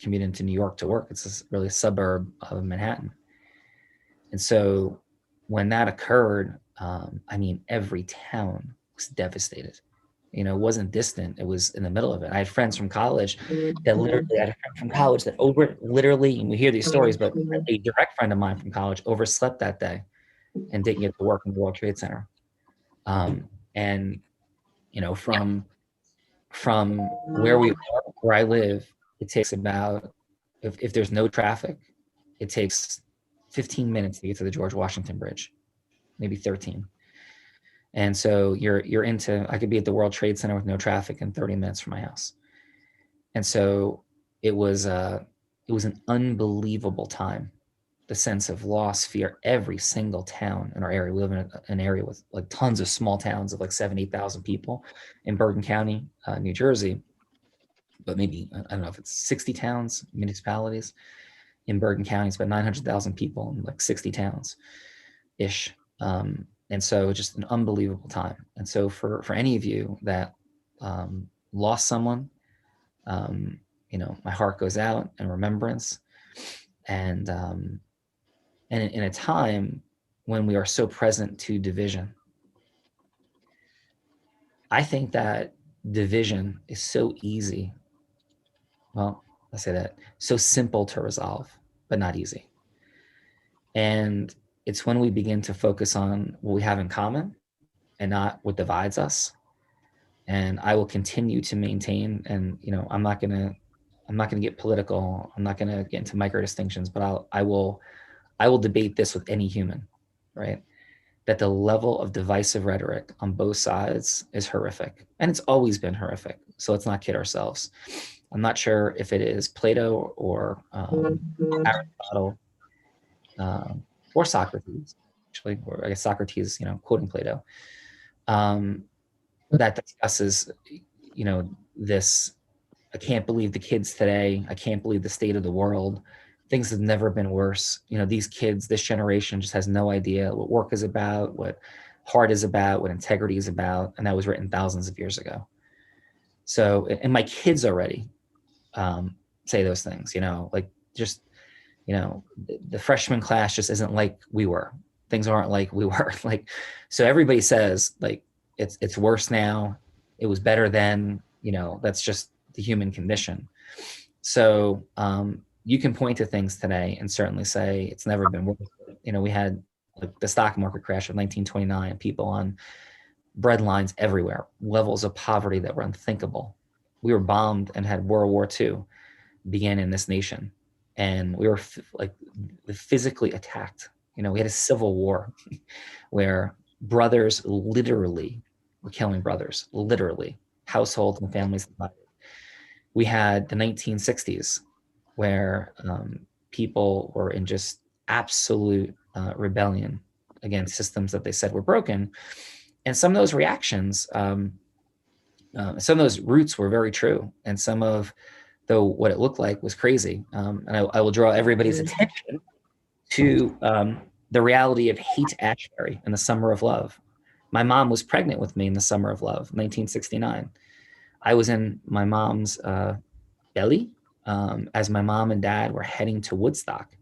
commute into New York to work. It's really a suburb of Manhattan. And so when that occurred, I mean, every town was devastated. You know, it wasn't distant. It was in the middle of it. I had friends from college that literally had a friend from college that literally, and we hear these stories, but a direct friend of mine from college overslept that day and didn't get to work in the World Trade Center. And, you know, from where I live, it takes about, if there's no traffic, it takes 15 minutes to get to the George Washington Bridge, maybe 13. And so I could be at the World Trade Center with no traffic in 30 minutes from my house. And so it was an unbelievable time. The sense of loss, fear, every single town in our area. We live in an area with like tons of small towns of like 8,000 people in Bergen County, New Jersey. But maybe, I don't know if it's 60 towns, municipalities. In Bergen County, it's about 900,000 people in like 60 towns-ish. And so just an unbelievable time. And so for any of you that lost someone, you know, my heart goes out in remembrance. And in a time when we are so present to division, I think that division is so easy. Well, I say that, so simple to resolve, but not easy. And it's when we begin to focus on what we have in common and not what divides us. And I will continue to maintain, and you know, I'm not gonna get political. I'm not gonna get into micro distinctions, but I will debate this with any human, right? That the level of divisive rhetoric on both sides is horrific, and it's always been horrific. So let's not kid ourselves. I'm not sure if it is Plato or Aristotle or Socrates, actually, or I guess Socrates, you know, quoting Plato, that discusses, you know, this, I can't believe the kids today. I can't believe the state of the world. Things have never been worse. You know, these kids, this generation just has no idea what work is about, what heart is about, what integrity is about. And that was written thousands of years ago. So, and my kids already say those things, you know, like just, you know, the freshman class just isn't like we were. Things aren't like we were. Like, so everybody says like, it's worse now. It was better then, you know, that's just the human condition. So you can point to things today and certainly say it's never been worse. You know, we had like the stock market crash of 1929, people on bread lines everywhere, levels of poverty that were unthinkable. We were bombed and had World War II begin in this nation. And we were like physically attacked. You know, we had a civil war where brothers literally were killing brothers, literally, households and families divided. We had the 1960s where people were in just absolute rebellion against systems that they said were broken. And some of those reactions, some of those roots were very true. And some of, though, what it looked like was crazy. And I will draw everybody's attention to the reality of Haight-Ashbury and the Summer of Love. My mom was pregnant with me in the Summer of Love, 1969. I was in my mom's belly as my mom and dad were heading to Woodstock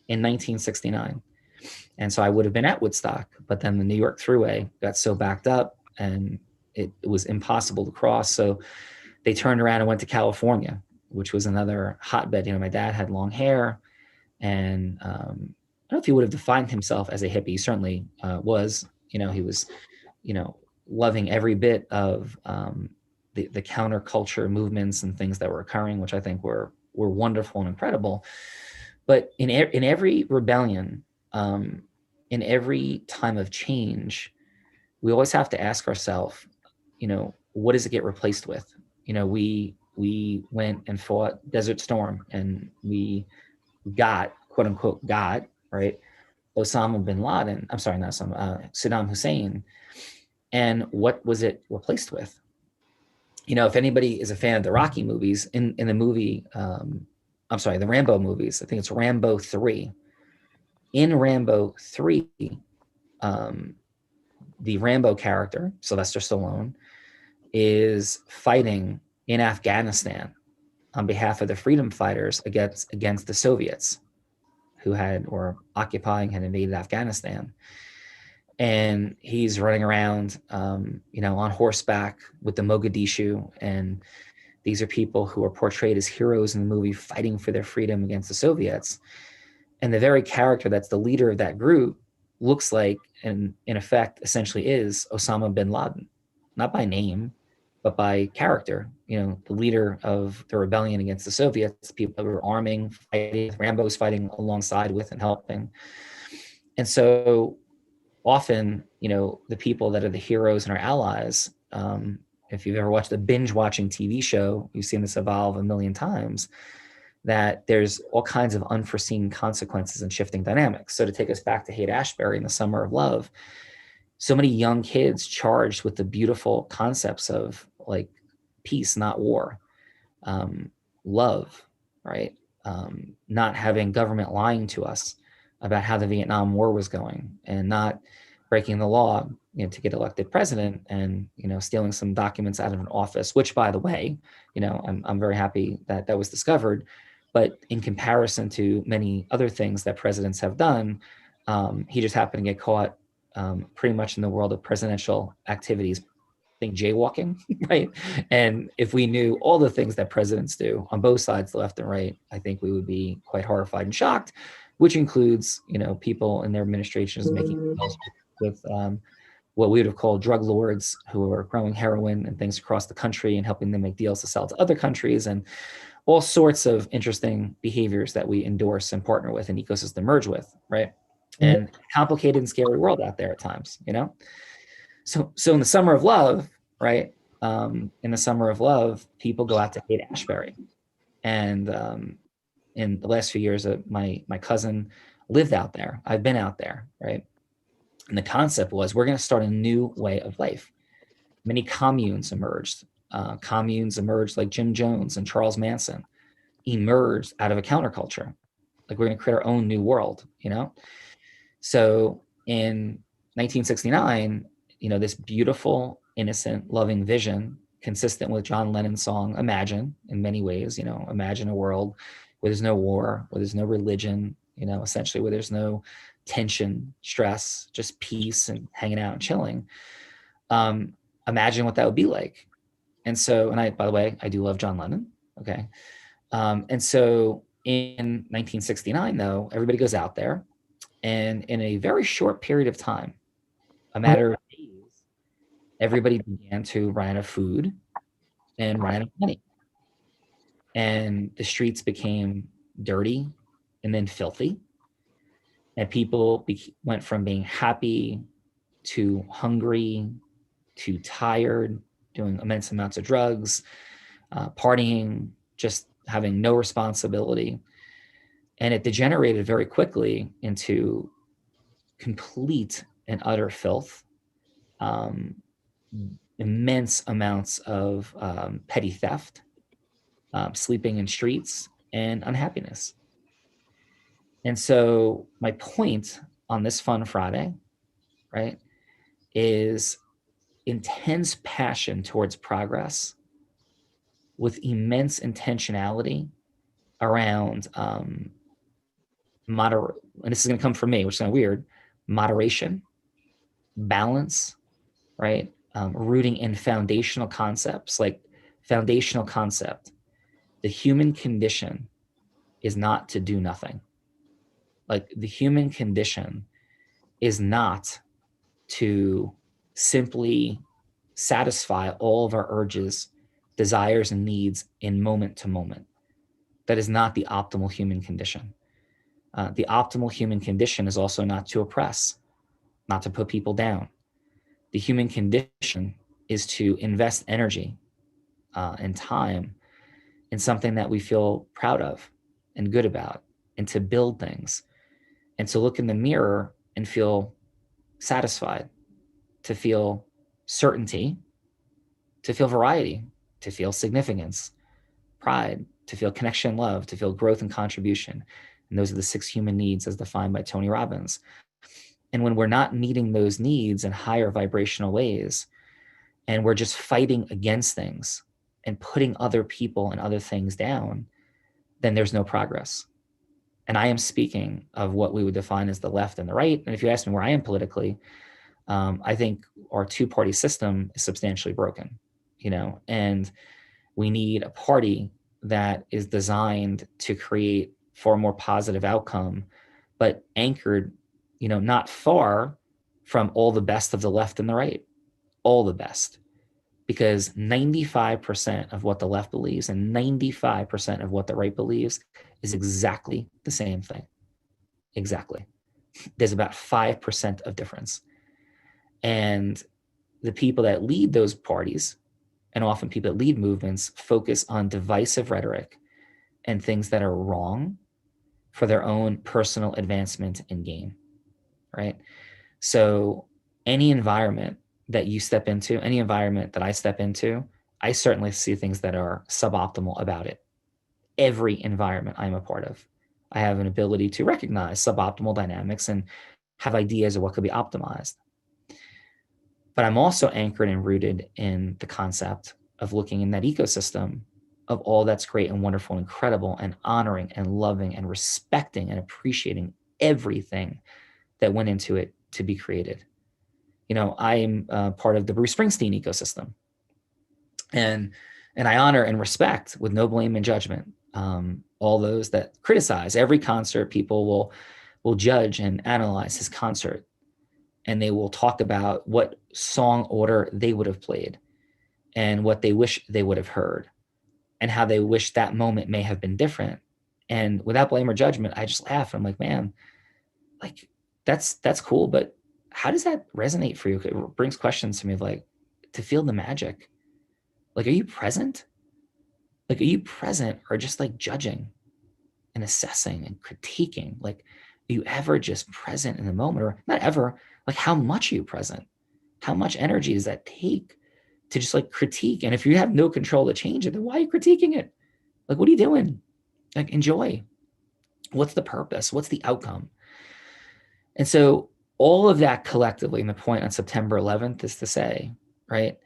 in 1969. And so I would have been at Woodstock, but then the New York Thruway got so backed up and it was impossible to cross. So they turned around and went to California, which was another hotbed. You know, my dad had long hair, and I don't know if he would have defined himself as a hippie. He certainly was. You know, he was, you know, loving every bit of the counterculture movements and things that were occurring, which I think were wonderful and incredible. But in every rebellion, in every time of change, we always have to ask ourselves, you know, what does it get replaced with? You know, we went and fought Desert Storm, and we got, quote unquote, right, Osama bin Laden. I'm sorry, not Osama, Saddam Hussein. And what was it replaced with? You know, if anybody is a fan of the Rocky movies, in the movie, I'm sorry, the Rambo movies, I think it's Rambo 3. In Rambo 3, the Rambo character, Sylvester Stallone, is fighting in Afghanistan on behalf of the freedom fighters against the Soviets who had had invaded Afghanistan. And he's running around, on horseback with the Mogadishu. And these are people who are portrayed as heroes in the movie fighting for their freedom against the Soviets. And the very character that's the leader of that group looks like, and in effect, essentially is Osama bin Laden, not by name, but by character. The leader of the rebellion against the Soviets, people that were arming, fighting, Rambo's fighting alongside with and helping. And so often, the people that are the heroes and our allies, if you've ever watched a binge watching TV show, you've seen this evolve a million times, that there's all kinds of unforeseen consequences and shifting dynamics. So to take us back to Haight-Ashbury in the Summer of Love, so many young kids charged with the beautiful concepts of like peace, not war, love, right? Not having government lying to us about how the Vietnam War was going, and not breaking the law, to get elected president, and stealing some documents out of an office. Which, by the way, I'm very happy that that was discovered. But in comparison to many other things that presidents have done, he just happened to get caught pretty much in the world of presidential activities, jaywalking, right? And if we knew all the things that presidents do on both sides, the left and right, I think we would be quite horrified and shocked, which includes, people in their administrations making deals with what we would have called drug lords who are growing heroin and things across the country and helping them make deals to sell to other countries, and all sorts of interesting behaviors that we endorse and partner with and ecosystem merge with, right? And complicated and scary world out there at times, So in the Summer of Love, right? In the Summer of Love, people go out to Haight-Ashbury. And in the last few years, my cousin lived out there. I've been out there, right? And the concept was, we're going to start a new way of life. Many communes emerged. Communes emerged like Jim Jones and Charles Manson emerged out of a counterculture. Like, we're going to create our own new world, So in 1969, this beautiful, innocent, loving vision, consistent with John Lennon's song Imagine, in many ways, imagine a world where there's no war, where there's no religion, essentially where there's no tension, stress, just peace and hanging out and chilling. Imagine what that would be like. And so, and by the way, I do love John Lennon. Okay. And so in 1969, though, everybody goes out there, and in a very short period of time, a matter of days, everybody began to run out of food and run out of money. And the streets became dirty and then filthy. And people went from being happy to hungry to tired, doing immense amounts of drugs, partying, just having no responsibility. And it degenerated very quickly into complete and utter filth, immense amounts of petty theft, sleeping in streets, and unhappiness. And so my point on this Fun Friday, right, is intense passion towards progress with immense intentionality around and this is going to come from me, which is kind of weird, moderation, balance, right? Rooting in foundational concepts, like foundational concept. The human condition is not to do nothing. Like, the human condition is not to simply satisfy all of our urges, desires, and needs in moment to moment. That is not the optimal human condition. The optimal human condition is also not to oppress, not to put people down. The human condition is to invest energy and time in something that we feel proud of and good about, and to build things, and to look in the mirror and feel satisfied, to feel certainty, to feel variety, to feel significance, pride, to feel connection, love, to feel growth and contribution. And those are the 6 human needs as defined by Tony Robbins. And when we're not meeting those needs in higher vibrational ways, and we're just fighting against things, and putting other people and other things down, then there's no progress. And I am speaking of what we would define as the left and the right. And if you ask me where I am politically, I think our two-party system is substantially broken, and we need a party that is designed to create far more positive outcome, but anchored, not far from all the best of the left and the right, all the best. Because 95% of what the left believes and 95% of what the right believes is exactly the same thing. Exactly. There's about 5% of difference. And the people that lead those parties, and often people that lead movements, focus on divisive rhetoric and things that are wrong for their own personal advancement and gain, right? So any environment that you step into, any environment that I step into, I certainly see things that are suboptimal about it. Every environment I'm a part of, I have an ability to recognize suboptimal dynamics and have ideas of what could be optimized. But I'm also anchored and rooted in the concept of looking in that ecosystem of all that's great and wonderful and incredible, and honoring and loving and respecting and appreciating everything that went into it to be created. I am part of the Bruce Springsteen ecosystem, and I honor and respect with no blame and judgment all those that criticize every concert. People will judge and analyze his concert, and they will talk about what song order they would have played and what they wish they would have heard and how they wish that moment may have been different. And without blame or judgment, I just laugh. I'm like, man, like that's cool, but how does that resonate for you? It brings questions to me of like, to feel the magic. Like, are you present? Like, are you present or just like judging and assessing and critiquing? Like, are you ever just present in the moment, or not ever? Like, how much are you present? How much energy does that take to just like critique? And if you have no control to change it, then why are you critiquing it? Like, what are you doing? Like, enjoy. What's the purpose? What's the outcome? And so all of that collectively, and the point on September 11th is to say, right,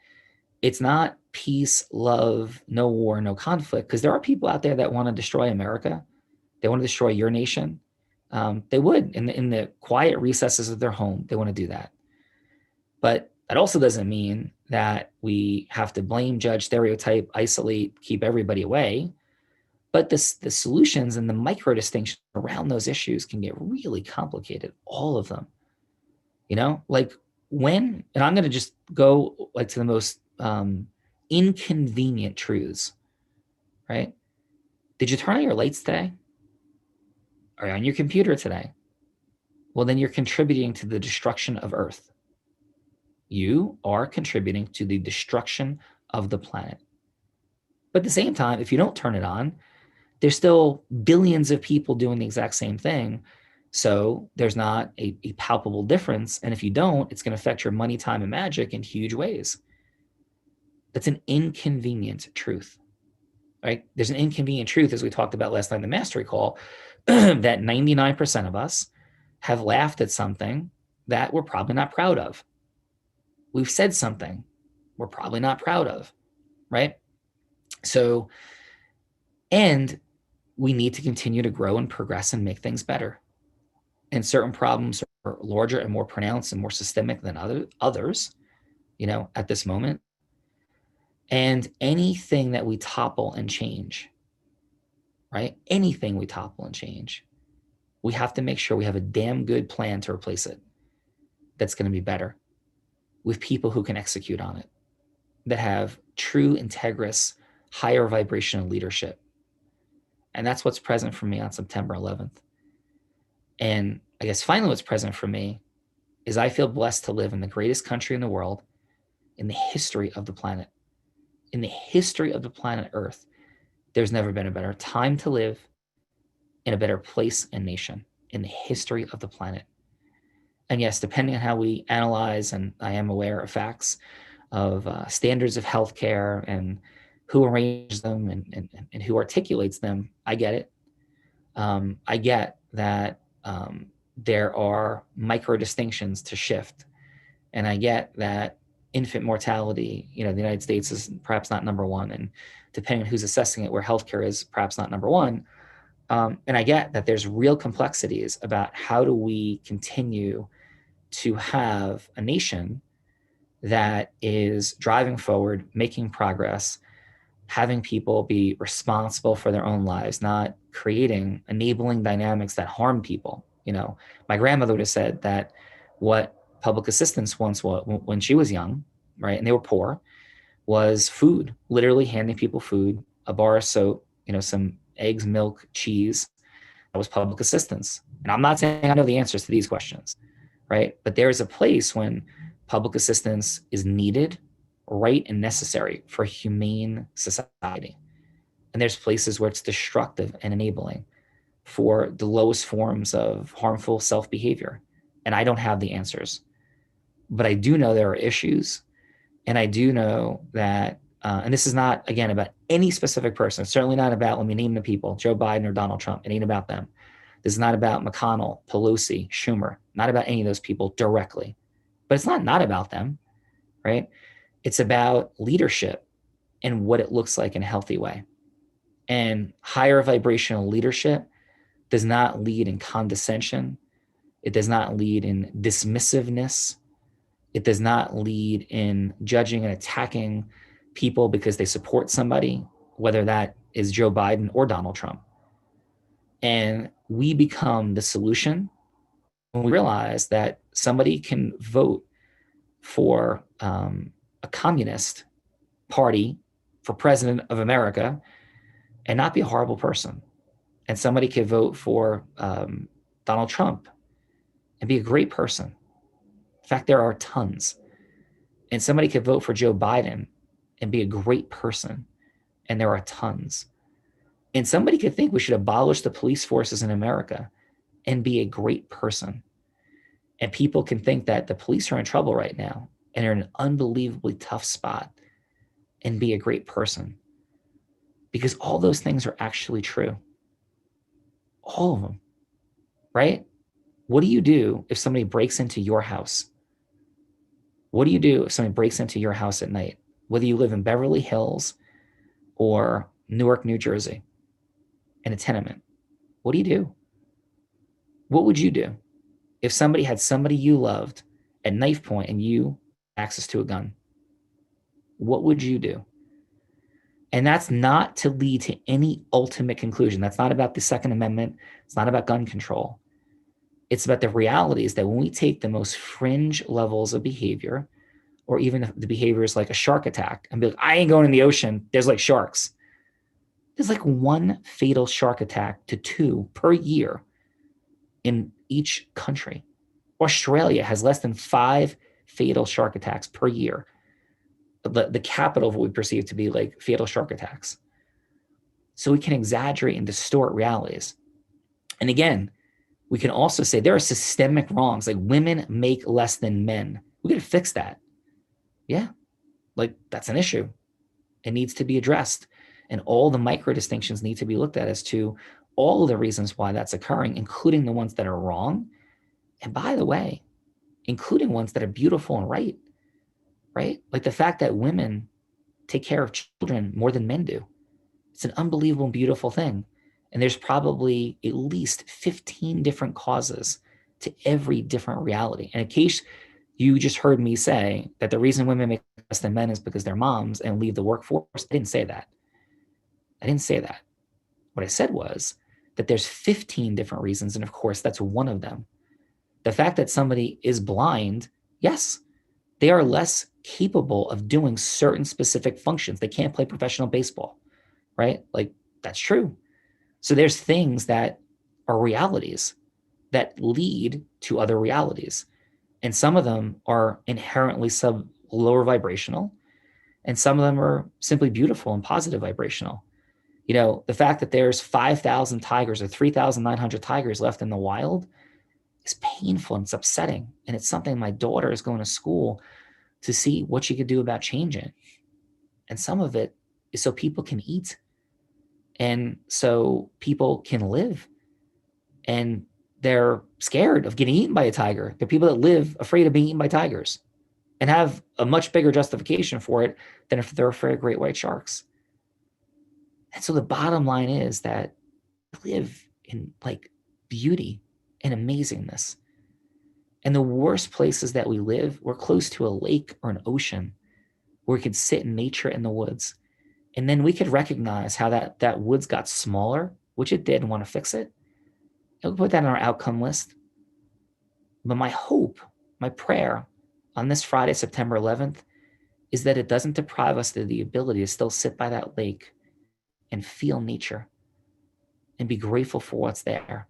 it's not peace, love, no war, no conflict, because there are people out there that want to destroy America. They want to destroy your nation. They would in the quiet recesses of their home. They want to do that. But that also doesn't mean that we have to blame, judge, stereotype, isolate, keep everybody away. But the solutions and the micro distinctions around those issues can get really complicated, all of them. Like when, and I'm going to just go like to the most inconvenient truths, right? Did you turn on your lights today? Are you on your computer today? Well, then you're contributing to the destruction of Earth. You are contributing to the destruction of the planet. But at the same time, if you don't turn it on, there's still billions of people doing the exact same thing. So there's not a palpable difference. And if you don't, it's going to affect your money, time, and magic in huge ways. That's an inconvenient truth, right? There's an inconvenient truth, as we talked about last night in the mastery call, that 99% of us have laughed at something that we're probably not proud of. We've said something we're probably not proud of, right? So, and we need to continue to grow and progress and make things better. And certain problems are larger and more pronounced and more systemic than others, at this moment. And anything that we topple and change, right? Anything we topple and change, we have to make sure we have a damn good plan to replace it that's going to be better, with people who can execute on it, that have true, integrous, higher vibrational leadership. And that's what's present for me on September 11th. And I guess finally what's present for me is I feel blessed to live in the greatest country in the world, in the history of the planet. In the history of the planet Earth, there's never been a better time to live in a better place and nation in the history of the planet. And yes, depending on how we analyze, and I am aware of facts of standards of healthcare and who arranges them and who articulates them, I get it. I get that there are micro distinctions to shift. And I get that infant mortality, the United States is perhaps not number one, and depending on who's assessing it, where healthcare is perhaps not number one. And I get that there's real complexities about how do we continue to have a nation that is driving forward, making progress, having people be responsible for their own lives, not creating enabling dynamics that harm people. My grandmother would have said that what public assistance once was when she was young, right, and they were poor, was food, literally handing people food, a bar of soap, some eggs, milk, cheese. That was public assistance. And I'm not saying I know the answers to these questions, right? But there is a place when public assistance is needed, right, and necessary for a humane society. And there's places where it's destructive and enabling for the lowest forms of harmful self-behavior. And I don't have the answers. But I do know there are issues. And I do know that, and this is not, again, about any specific person. It's certainly not about, let me name the people, Joe Biden or Donald Trump. It ain't about them. This is not about McConnell, Pelosi, Schumer, not about any of those people directly. But it's not about them, right? It's about leadership and what it looks like in a healthy way. And higher vibrational leadership does not lead in condescension. It does not lead in dismissiveness. It does not lead in judging and attacking people because they support somebody, whether that is Joe Biden or Donald Trump. And we become the solution when we realize that somebody can vote for a communist party for president of America and not be a horrible person. And somebody could vote for Donald Trump and be a great person. In fact, there are tons. And somebody could vote for Joe Biden and be a great person. And there are tons. And somebody could think we should abolish the police forces in America and be a great person. And people can think that the police are in trouble right now and they're in an unbelievably tough spot and be a great person. Because all those things are actually true. All of them, right? What do you do if somebody breaks into your house? What do you do if somebody breaks into your house at night? Whether you live in Beverly Hills or Newark, New Jersey, in a tenement, what do you do? What would you do if somebody had somebody you loved at knife point and you access to a gun? What would you do? And that's not to lead to any ultimate conclusion. That's not about the Second Amendment. It's not about gun control. It's about the realities that when we take the most fringe levels of behavior, or even the behaviors like a shark attack, and be like, I ain't going in the ocean, there's like sharks. There's like one fatal shark attack to 2 per year in each country. Australia has less than 5 fatal shark attacks per year. The capital of what we perceive to be like fatal shark attacks. So we can exaggerate and distort realities. And again, we can also say there are systemic wrongs, like women make less than men. We got to fix that. Yeah, like that's an issue. It needs to be addressed. And all the micro distinctions need to be looked at as to all of the reasons why that's occurring, including the ones that are wrong. And by the way, including ones that are beautiful and right? Like the fact that women take care of children more than men do. It's an unbelievable and beautiful thing. And there's probably at least 15 different causes to every different reality. And in case you just heard me say that the reason women make less than men is because they're moms and leave the workforce, I didn't say that. What I said was that there's 15 different reasons. And of course, that's one of them. The fact that somebody is blind, yes, they are less capable of doing certain specific functions. They can't play professional baseball, right? Like that's true. So there's things that are realities that lead to other realities. And some of them are inherently lower vibrational. And some of them are simply beautiful and positive vibrational. The fact that there's 5,000 tigers or 3,900 tigers left in the wild is painful and it's upsetting. And it's something my daughter is going to school to see what she could do about changing. And some of it is so people can eat and so people can live. And they're scared of getting eaten by a tiger. There are people that live afraid of being eaten by tigers. and have a much bigger justification for it than if they're afraid of great white sharks. And so the bottom line is that we live in like beauty and amazingness. And the worst places that we live, we're close to a lake or an ocean where we could sit in nature in the woods. And then we could recognize how that woods got smaller, which it did, and want to fix it. And we'll put that on our outcome list. But my hope, my prayer on this Friday, September 11th, is that it doesn't deprive us of the ability to still sit by that lake and feel nature and be grateful for what's there.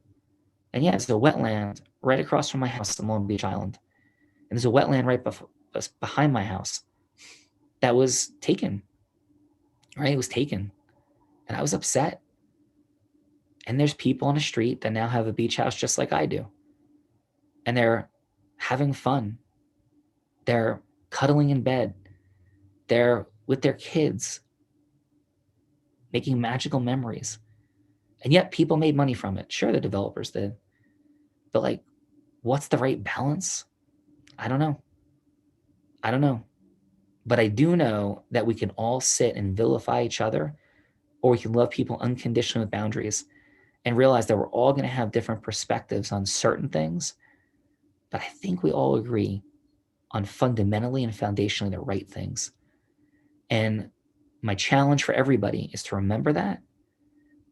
And yeah, there's a wetland right across from my house on Long Beach Island. And there's a wetland right behind my house that was taken, right? It was taken. And I was upset. And there's people on the street that now have a beach house just like I do. And they're having fun. They're cuddling in bed. They're with their kids, making magical memories. And yet people made money from it. Sure, the developers did. But like, what's the right balance? I don't know. I don't know. But I do know that we can all sit and vilify each other, or we can love people unconditionally with boundaries and realize that we're all going to have different perspectives on certain things. But I think we all agree on fundamentally and foundationally the right things. And my challenge for everybody is to remember that,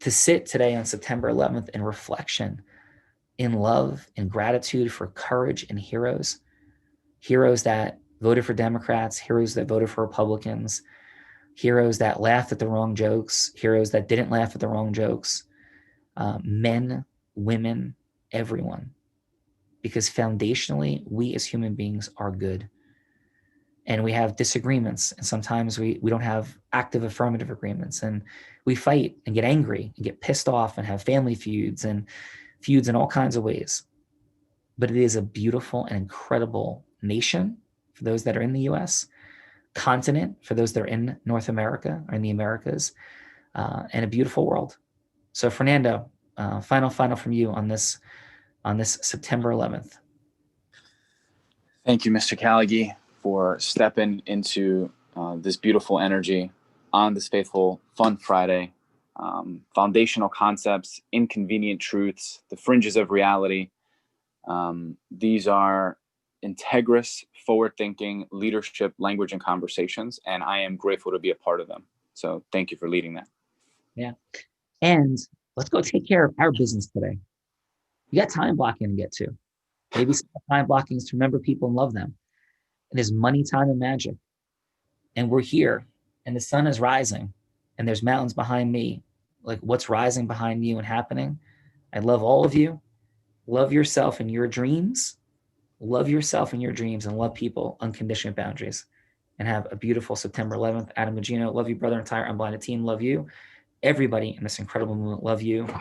to sit today on September 11th in reflection, in love, in gratitude for courage and heroes that voted for Democrats, heroes that voted for Republicans, heroes that laughed at the wrong jokes, heroes that didn't laugh at the wrong jokes, men, women, everyone. Because foundationally, we as human beings are good. And we have disagreements. And sometimes we don't have active affirmative agreements. And we fight and get angry and get pissed off and have family feuds and feuds in all kinds of ways. But it is a beautiful and incredible nation for those that are in the US, continent for those that are in North America or in the Americas, and a beautiful world. So Fernando, final from you on this September 11th. Thank you, Mr. Callagy, for stepping into this beautiful energy on this faithful, fun Friday. Foundational concepts, inconvenient truths, the fringes of reality. These are integrous, forward-thinking leadership, language, and conversations, and I am grateful to be a part of them. So thank you for leading that. Yeah. And let's go take care of our business today. You got time blocking to get to. Maybe some time blocking is to remember people and love them. And there's money, time, and magic. And we're here, and the sun is rising, and there's mountains behind me. Like, what's rising behind you and happening? I love all of you. Love yourself and your dreams. Love yourself and your dreams, and love people, unconditioned boundaries. And have a beautiful September 11th. Adam Magino, love you, brother. Entire Unblinded team, love you. Everybody in this incredible movement, love you.